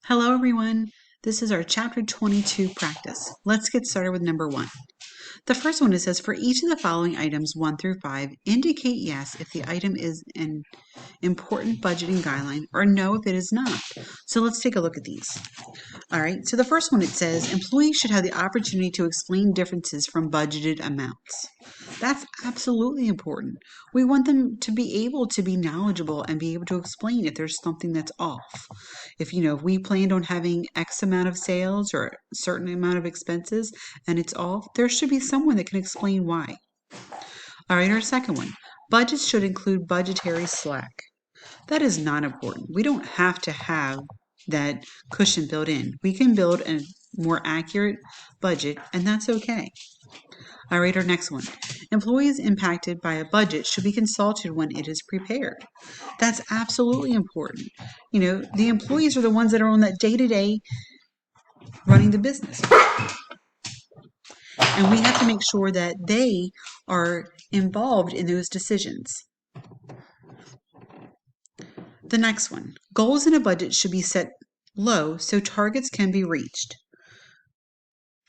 Hello everyone, this is our chapter 22 practice. Let's get started with number 1. The first one, it says, for each of the following items 1 through 5, indicate yes if the item is an important budgeting guideline or no if it is not. So let's take a look at these. All right, so the first one, it says employees should have the opportunity to explain differences from budgeted amounts. That's absolutely important. We want them to be able to be knowledgeable and be able to explain if there's something that's off. If we planned on having X amount of sales or a certain amount of expenses and it's off, there should be someone that can explain why. All right, our second one, budgets should include budgetary slack. That is not important. We don't have to have that cushion built in. We can build a more accurate budget, and that's okay. All right, our next one. Employees impacted by a budget should be consulted when it is prepared. That's absolutely important. The employees are the ones that are on that day-to-day running the business. And we have to make sure that they are involved in those decisions. The next one, goals in a budget should be set low so targets can be reached.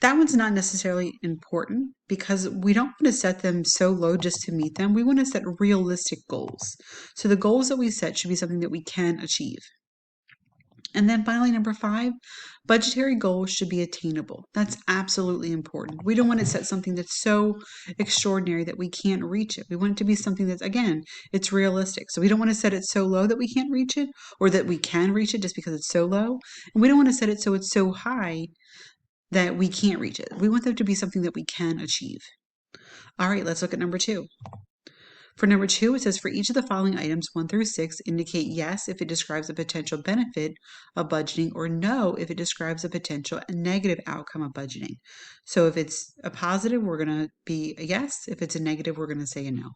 That one's not necessarily important because we don't want to set them so low just to meet them. We want to set realistic goals. So the goals that we set should be something that we can achieve. And then finally, number 5, budgetary goals should be attainable. That's absolutely important. We don't want to set something that's so extraordinary that we can't reach it. We want it to be something that's, again, it's realistic. So we don't want to set it so low that we can't reach it or that we can reach it just because it's so low. And we don't want to set it so it's so high that we can't reach it. We want them to be something that we can achieve. All right, let's look at number 2. For number 2, it says for each of the following items 1 through 6, indicate yes if it describes a potential benefit of budgeting or no if it describes a potential negative outcome of budgeting. So if it's a positive, we're going to be a yes. If it's a negative, we're going to say a no.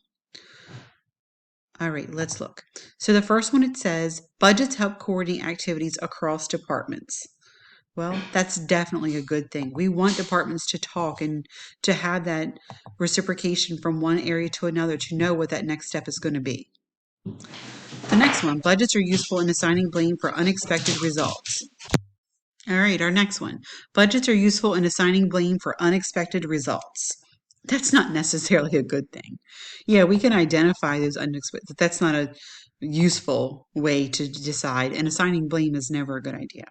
All right, let's look. So the first one, it says budgets help coordinate activities across departments. Well, that's definitely a good thing. We want departments to talk and to have that reciprocation from one area to another to know what that next step is going to be. The next one, budgets are useful in assigning blame for unexpected results. All right, our next one, budgets are useful in assigning blame for unexpected results. That's not necessarily a good thing. Yeah, we can identify those unexpected. That's not a useful way to decide, and assigning blame is never a good idea.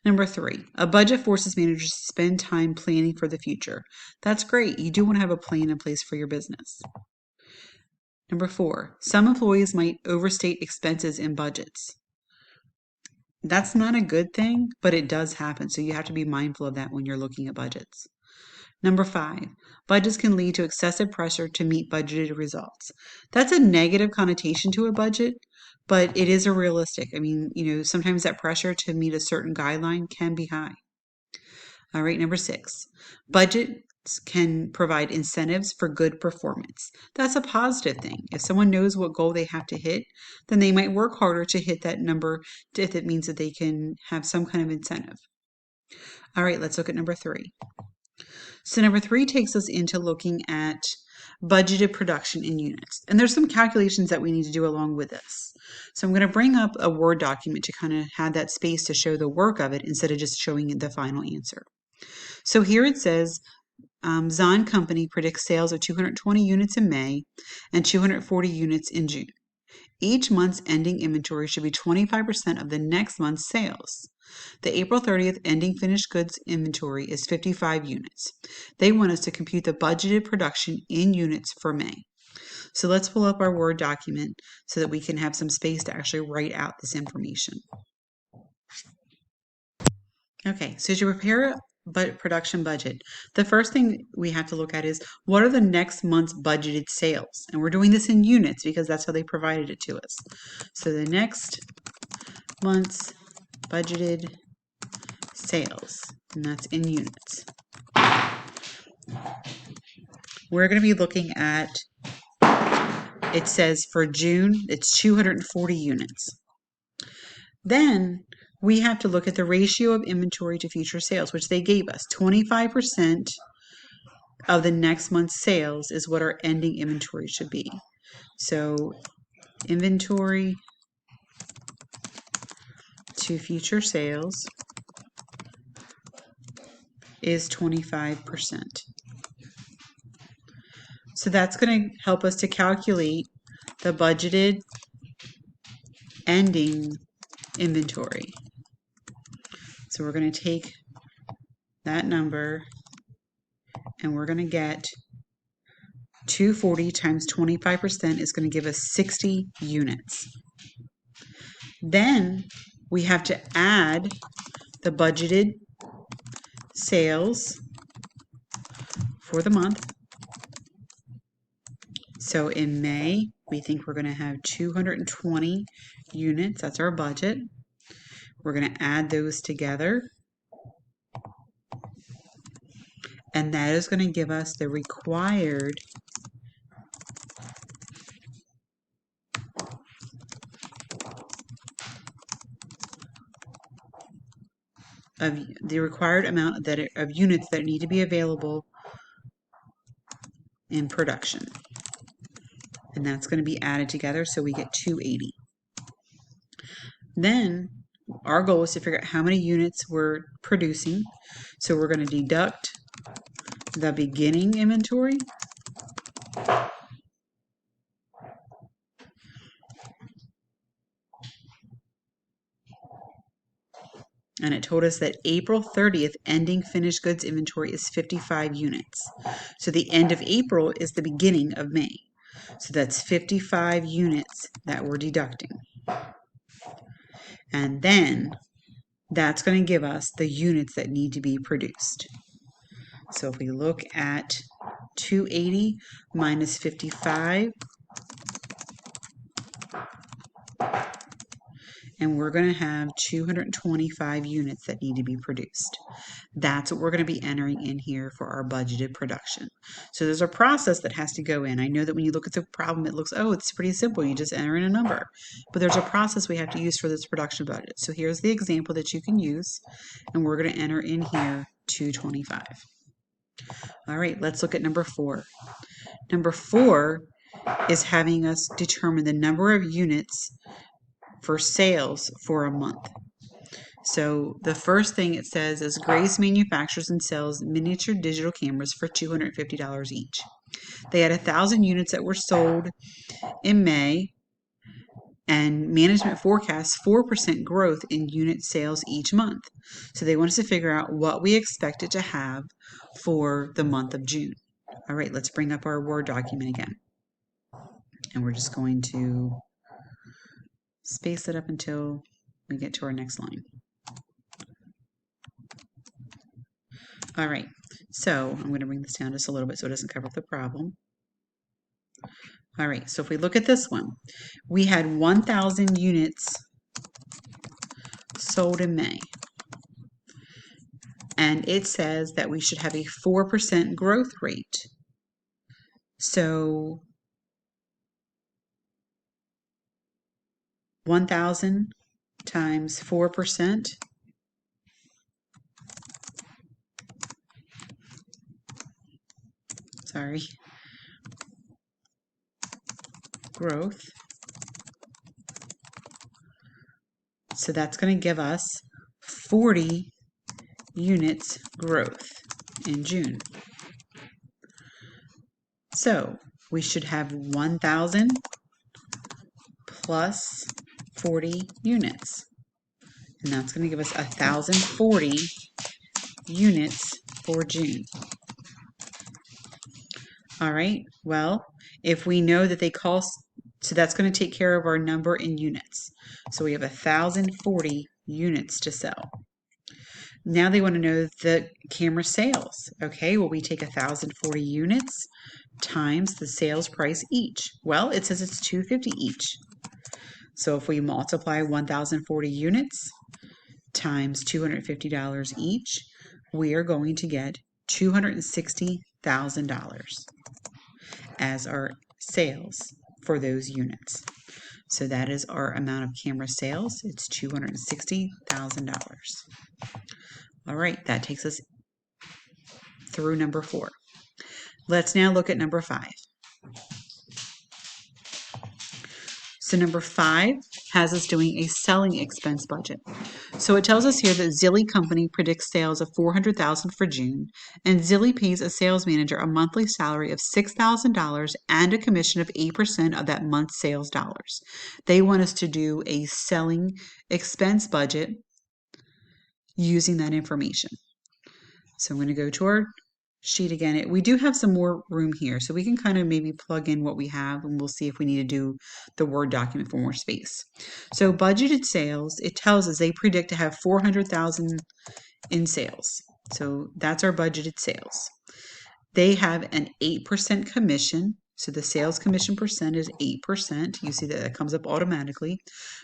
Number 3, a budget forces managers to spend time planning for the future. That's great. You do want to have a plan in place for your business. Number 4, some employees might overstate expenses in budgets. That's not a good thing, but it does happen. So you have to be mindful of that when you're looking at budgets. Number 5, budgets can lead to excessive pressure to meet budgeted results. That's a negative connotation to a budget, but it is a realistic. Sometimes that pressure to meet a certain guideline can be high. All right, number 6, budgets can provide incentives for good performance. That's a positive thing. If someone knows what goal they have to hit, then they might work harder to hit that number if it means that they can have some kind of incentive. All right, let's look at number 3. So number 3 takes us into looking at budgeted production in units. And there's some calculations that we need to do along with this. So I'm going to bring up a Word document to kind of have that space to show the work of it instead of just showing the final answer. So here it says Zahn Company predicts sales of 220 units in May and 240 units in June. Each month's ending inventory should be 25% of the next month's sales. The April 30th ending finished goods inventory is 55 units. They want us to compute the budgeted production in units for May. So let's pull up our Word document so that we can have some space to actually write out this information. Okay, so to prepare a production budget, the first thing we have to look at is what are the next month's budgeted sales? And we're doing this in units because that's how they provided it to us. So the next month's budgeted sales, and that's in units. We're going to be looking at, it says for June, it's 240 units. Then we have to look at the ratio of inventory to future sales, which they gave us. 25% of the next month's sales is what our ending inventory should be. So inventory to future sales is 25%. So that's going to help us to calculate the budgeted ending inventory. So we're going to take that number and we're going to get 240 times 25% is going to give us 60 units. Then we have to add the budgeted sales for the month. So in May, we think we're going to have 220 units. That's our budget. We're going to add those together. And that is going to give us the required amount of units that need to be available in production. And that's going to be added together, so we get 280. Then our goal is to figure out how many units we're producing. So we're going to deduct the beginning inventory and it told us that April 30th ending finished goods inventory is 55 units. So the end of April is the beginning of May. So that's 55 units that we're deducting. And then that's going to give us the units that need to be produced. So if we look at 280 minus 55, and we're going to have 225 units that need to be produced. That's what we're going to be entering in here for our budgeted production. So there's a process that has to go in. I know that when you look at the problem, it looks, oh, it's pretty simple. You just enter in a number. But there's a process we have to use for this production budget. So here's the example that you can use, and we're going to enter in here 225. All right, let's look at number 4. Number 4 is having us determine the number of units for sales for a month. So the first thing it says is Grace manufactures and sells miniature digital cameras for $250 each. They had 1,000 units that were sold in May, and management forecasts 4% growth in unit sales each month. So they want us to figure out what we expected to have for the month of June. All right, let's bring up our Word document again. And we're just going to space it up until we get to our next line. All right, so I'm going to bring this down just a little bit so it doesn't cover up the problem. All right, so if we look at this one, we had 1,000 units sold in May. And it says that we should have a 4% growth rate. So 1,000 times 4%. Sorry. Growth. So that's going to give us 40 units growth in June. So we should have 1,000 plus 40 units. And that's going to give us 1,040 units for June. All right, well, if we know that they call, so that's going to take care of our number in units. So we have 1,040 units to sell. Now they want to know the camera sales. Okay, well, we take 1,040 units times the sales price each. Well, it says it's $250 each. So if we multiply 1,040 units times $250 each, we are going to get $260,000 as our sales for those units. So that is our amount of camera sales. It's $260,000. All right, that takes us through number 4. Let's now look at number 5. So number 5 has us doing a selling expense budget. So it tells us here that Zilly Company predicts sales of $400,000 for June, and Zilly pays a sales manager a monthly salary of $6,000 and a commission of 8% of that month's sales dollars. They want us to do a selling expense budget using that information. So I'm going to go to our sheet again. We do have some more room here, so we can kind of maybe plug in what we have, and we'll see if we need to do the Word document for more space. So budgeted sales, it tells us they predict to have $400,000 in sales. So that's our budgeted sales. They have an 8% commission. So the sales commission percent is 8%. You see that it comes up automatically,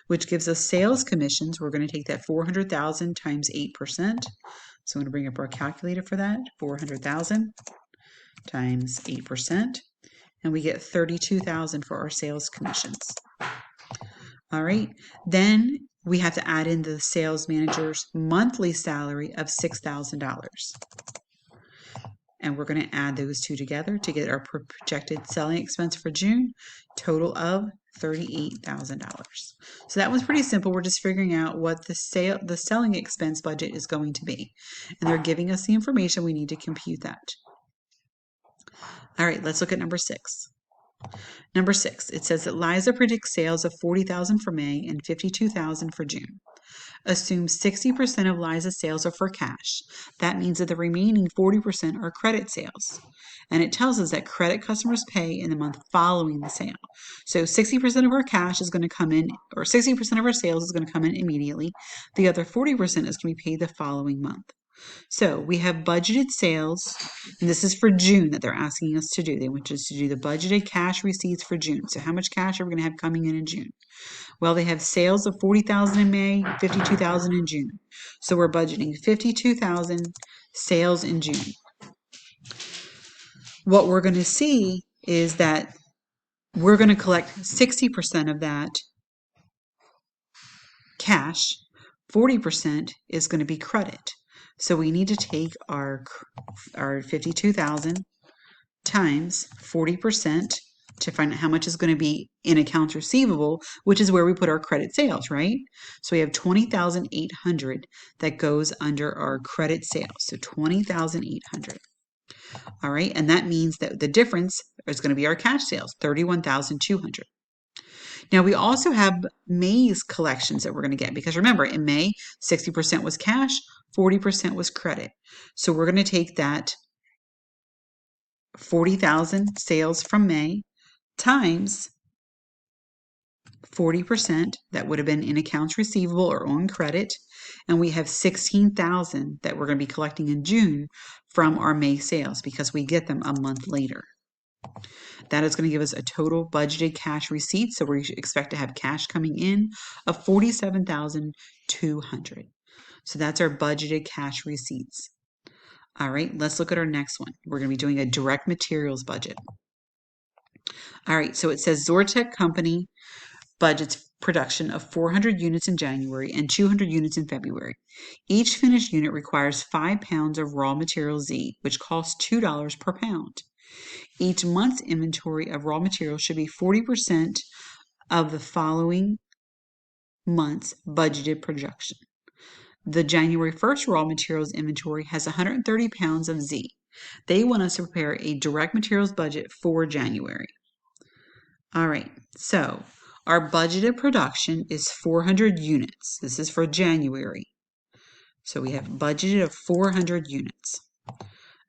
which gives us sales commissions. We're going to take that 400,000 times 8%. So I'm going to bring up our calculator for that. 400,000 times 8%. And we get 32,000 for our sales commissions. All right. Then we have to add in the sales manager's monthly salary of $6,000. And we're going to add those two together to get our projected selling expense for June, total of $38,000. So that was pretty simple. We're just figuring out what the selling expense budget is going to be. And they're giving us the information we need to compute that. All right, let's look at number 6. Number 6, it says that Liza predicts sales of $40,000 for May and $52,000 for June. Assume 60% of Liza's sales are for cash. That means that the remaining 40% are credit sales. And it tells us that credit customers pay in the month following the sale. So 60% of our cash is going to come in, or 60% of our sales is going to come in immediately. The other 40% is going to be paid the following month. So we have budgeted sales, and this is for June that they're asking us to do. They want us to do the budgeted cash receipts for June. So how much cash are we going to have coming in June? Well, they have sales of $40,000 in May, $52,000 in June. So we're budgeting $52,000 sales in June. What we're going to see is that we're going to collect 60% of that cash. 40% is going to be credit. So we need to take our 52,000 times 40% to find out how much is going to be in accounts receivable, which is where we put our credit sales, right? So we have 20,800 that goes under our credit sales. So 20,800. All right, and that means that the difference is going to be our cash sales, 31,200. Now we also have May's collections that we're going to get, because remember, in May, 60% was cash, 40% was credit. So we're going to take that 40,000 sales from May times 40%, that would have been in accounts receivable or on credit, and we have 16,000 that we're going to be collecting in June from our May sales because we get them a month later. That is going to give us a total budgeted cash receipt, so we expect to have cash coming in of $47,200. So that's our budgeted cash receipts. All right, let's look at our next one. We're going to be doing a direct materials budget. All right, so it says Zortech Company budgets production of 400 units in January and 200 units in February. Each finished unit requires 5 pounds of raw material Z, which costs $2 per pound. Each month's inventory of raw materials should be 40% of the following month's budgeted production. The January 1st raw materials inventory has 130 pounds of Z. They want us to prepare a direct materials budget for January. All right, so our budgeted production is 400 units. This is for January. So we have budgeted of 400 units.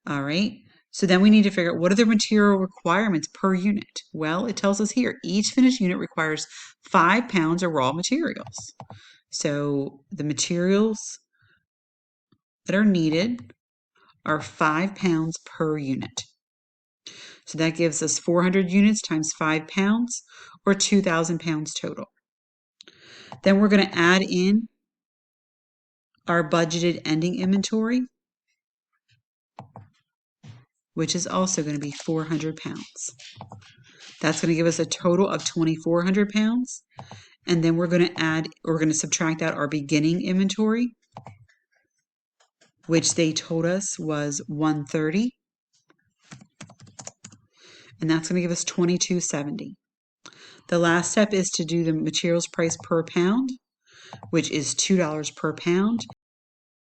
All right, so then we need to figure out what are the material requirements per unit. Well, it tells us here, each finished unit requires 5 pounds of raw materials. So the materials that are needed are 5 pounds per unit. So that gives us 400 units times 5 pounds, or 2,000 pounds total. Then we're going to add in our budgeted ending inventory, which is also going to be 400 pounds. That's going to give us a total of 2,400 pounds. And then we're going to subtract out our beginning inventory, which they told us was 130. And that's going to give us 2,270. The last step is to do the materials price per pound, which is $2 per pound.